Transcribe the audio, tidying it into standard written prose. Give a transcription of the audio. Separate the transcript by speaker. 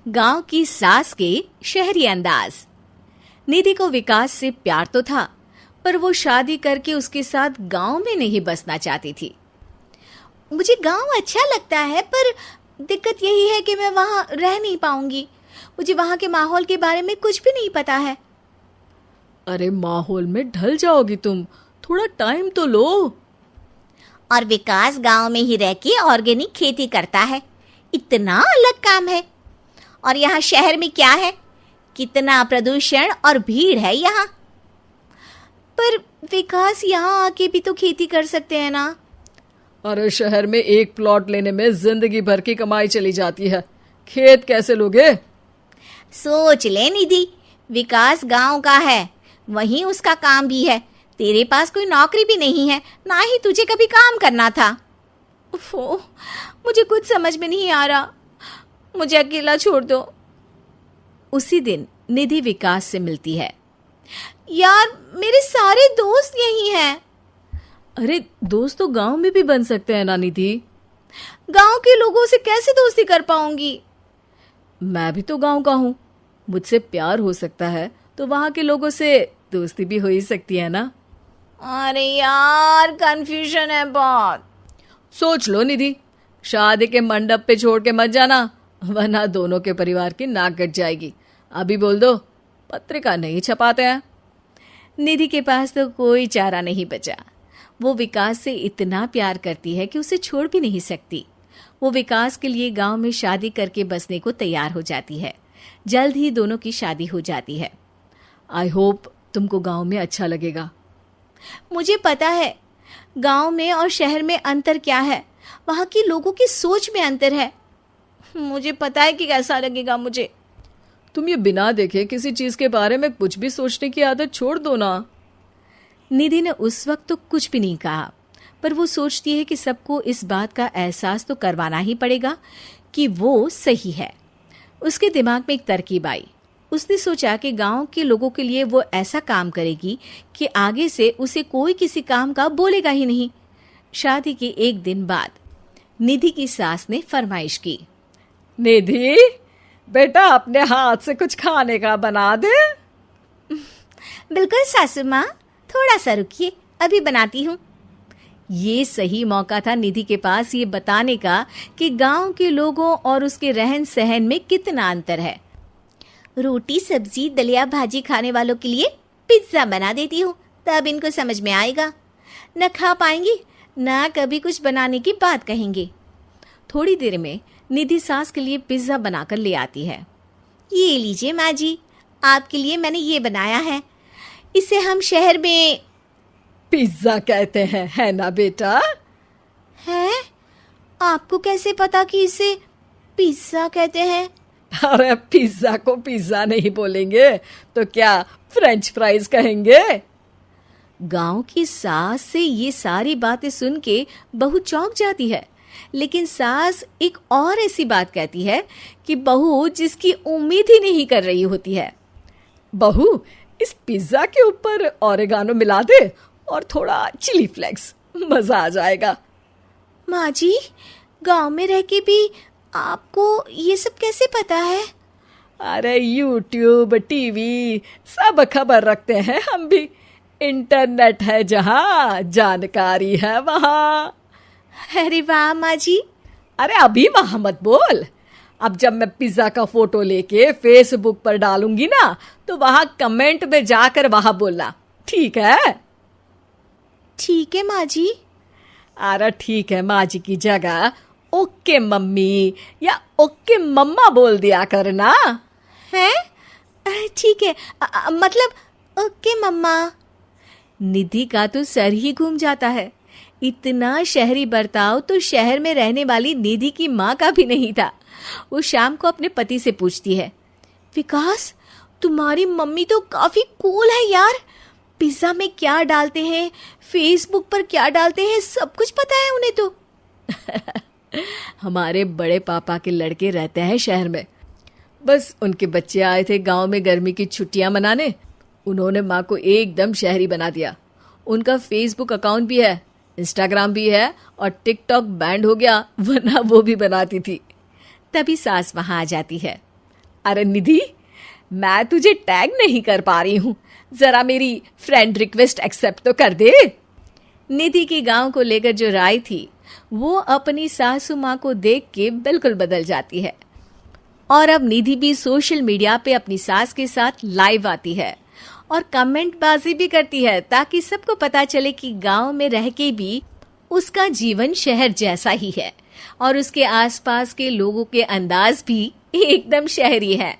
Speaker 1: गांव की सास के शहरी अंदाज। निधि को विकास से प्यार तो था, पर वो शादी करके उसके साथ गांव में नहीं बसना चाहती थी। मुझे गांव अच्छा लगता है, पर दिक्कत यही है कि मैं वहां रह नहीं पाऊंगी। मुझे वहां के माहौल के बारे में कुछ भी नहीं पता है।
Speaker 2: अरे माहौल में ढल जाओगी तुम, थोड़ा टाइम तो लो।
Speaker 1: और विकास गांव में ही रह के ऑर्गेनिक खेती करता है, इतना अलग काम है। और यहाँ शहर में क्या है, कितना प्रदूषण और भीड़ है यहाँ। पर विकास यहाँ आके भी तो खेती कर सकते हैं ना।
Speaker 2: अरे शहर में एक प्लॉट लेने में जिंदगी भर की कमाई चली जाती है, खेत कैसे लोगे?
Speaker 1: सोच ले निधि, विकास गांव का है, वहीं उसका काम भी है। तेरे पास कोई नौकरी भी नहीं है, ना ही तुझे कभी काम करना था। उफ़ो, मुझे कुछ समझ में नहीं आ रहा, मुझे अकेला छोड़ दो। उसी दिन निधि विकास से मिलती है। यार, मेरे सारे दोस्त यही हैं।
Speaker 2: अरे दोस्त तो गांव में भी बन सकते हैं ना निधि।
Speaker 1: गांव के लोगों से कैसे दोस्ती कर पाऊंगी?
Speaker 2: मैं भी तो गांव का हूँ, मुझसे प्यार हो सकता है तो वहां के लोगों से दोस्ती भी हो ही सकती है ना।
Speaker 1: अरे यार, कंफ्यूजन है बहुत।
Speaker 2: सोच लो निधि, शादी के मंडप पे छोड़ के मत जाना, वरना दोनों के परिवार की नाक कट जाएगी। अभी बोल दो, पत्रिका नहीं छपाते हैं।
Speaker 1: निधि के पास तो कोई चारा नहीं बचा। वो विकास से इतना प्यार करती है कि उसे छोड़ भी नहीं सकती। वो विकास के लिए गांव में शादी करके बसने को तैयार हो जाती है। जल्द ही दोनों की शादी हो जाती है।
Speaker 2: आई होप तुमको गांव में अच्छा लगेगा।
Speaker 1: मुझे पता है गांव में और शहर में अंतर क्या है, वहां के लोगों की सोच में अंतर है। मुझे पता है कि कैसा लगेगा मुझे।
Speaker 2: तुम ये बिना देखे किसी चीज के बारे में कुछ भी सोचने की आदत छोड़ दो ना।
Speaker 1: निधि ने उस वक्त तो कुछ भी नहीं कहा, पर वो सोचती है कि सबको इस बात का एहसास तो करवाना ही पड़ेगा कि वो सही है। उसके दिमाग में एक तरकीब आई। उसने सोचा कि गांव के लोगों के लिए वो ऐसा काम करेगी कि आगे से उसे कोई किसी काम का बोलेगा ही नहीं। शादी के एक दिन बाद निधि की सास ने फरमाइश की।
Speaker 2: निधि बेटा, अपने हाथ से कुछ खाने का बना दे।
Speaker 1: बिल्कुल सासू माँ, थोड़ा सा रुकिए, अभी बनाती हूँ। ये सही मौका था निधि के पास ये बताने का कि गांव के लोगों और उसके रहन सहन में कितना अंतर है। रोटी सब्जी दलिया भाजी खाने वालों के लिए पिज्जा बना देती हूँ, तब इनको समझ में आएगा। न खा पाएंगी, न कभी कुछ बनाने की बात कहेंगे। थोड़ी देर में निधि सास के लिए पिज्जा बनाकर ले आती है। ये लीजिए माँ जी, आपके लिए मैंने ये बनाया है। इसे हम शहर में
Speaker 2: पिज्जा कहते हैं, है ना बेटा?
Speaker 1: है? आपको कैसे पता कि इसे पिज्जा कहते हैं?
Speaker 2: अरे पिज्जा को पिज्जा नहीं बोलेंगे तो क्या फ्रेंच फ्राइज कहेंगे?
Speaker 1: गांव की सास से ये सारी बातें सुन के बहू चौंक जाती है, लेकिन सास एक और ऐसी बात कहती है कि बहू जिसकी उम्मीद ही नहीं कर रही होती है।
Speaker 2: बहू, इस पिज्जा के ऊपर ओरेगानो मिला दे और थोड़ा चिली फ्लेक्स, मजा आ जाएगा।
Speaker 1: माँ जी, गांव में रह के भी आपको ये सब कैसे पता है?
Speaker 2: अरे यूट्यूब, टीवी सब खबर रखते हैं हम भी। इंटरनेट है जहाँ, जानकारी है वहाँ।
Speaker 1: अरे वाह माँ जी।
Speaker 2: अरे अभी वहाँ मत बोल, अब जब मैं पिज्जा का फोटो लेके फेसबुक पर डालूंगी ना, तो वहाँ कमेंट में जाकर वहाँ बोलना, ठीक है?
Speaker 1: ठीक है माँ जी।
Speaker 2: अरे ठीक है माँ जी की जगह ओके मम्मी या ओके मम्मा बोल दिया करना।
Speaker 1: है? ठीक है, मतलब ओके मम्मा। निधि का तो सर ही घूम जाता है। इतना शहरी बर्ताव तो शहर में रहने वाली निधि की माँ का भी नहीं था। वो शाम को अपने पति से पूछती है, विकास, तुम्हारी मम्मी तो काफी कूल है यार। पिज्जा में क्या डालते हैं, फेसबुक पर क्या डालते हैं, सब कुछ पता है उन्हें तो।
Speaker 2: हमारे बड़े पापा के लड़के रहते हैं शहर में, बस उनके बच्चे आए थे गांव में गर्मी की छुट्टियां मनाने। उन्होंने माँ को एकदम शहरी बना दिया। उनका फेसबुक अकाउंट भी है, इंस्टाग्राम भी है और टिकटॉक बैंड हो गया, वरना वो भी बनाती थी। तभी सास वहां आ जाती है। अरे निधि, मैं तुझे टैग नहीं कर पा रही हूँ, जरा मेरी फ्रेंड रिक्वेस्ट एक्सेप्ट तो कर दे।
Speaker 1: निधि की गांव को लेकर जो राय थी वो अपनी सासू माँ को देख के बिल्कुल बदल जाती है। और अब निधि भी सोशल मीडिया पे अपनी सास के साथ लाइव आती है और कमेंट बाजी भी करती है, ताकि सबको पता चले कि गांव में रह के भी उसका जीवन शहर जैसा ही है और उसके आसपास के लोगों के अंदाज भी एकदम शहरी है।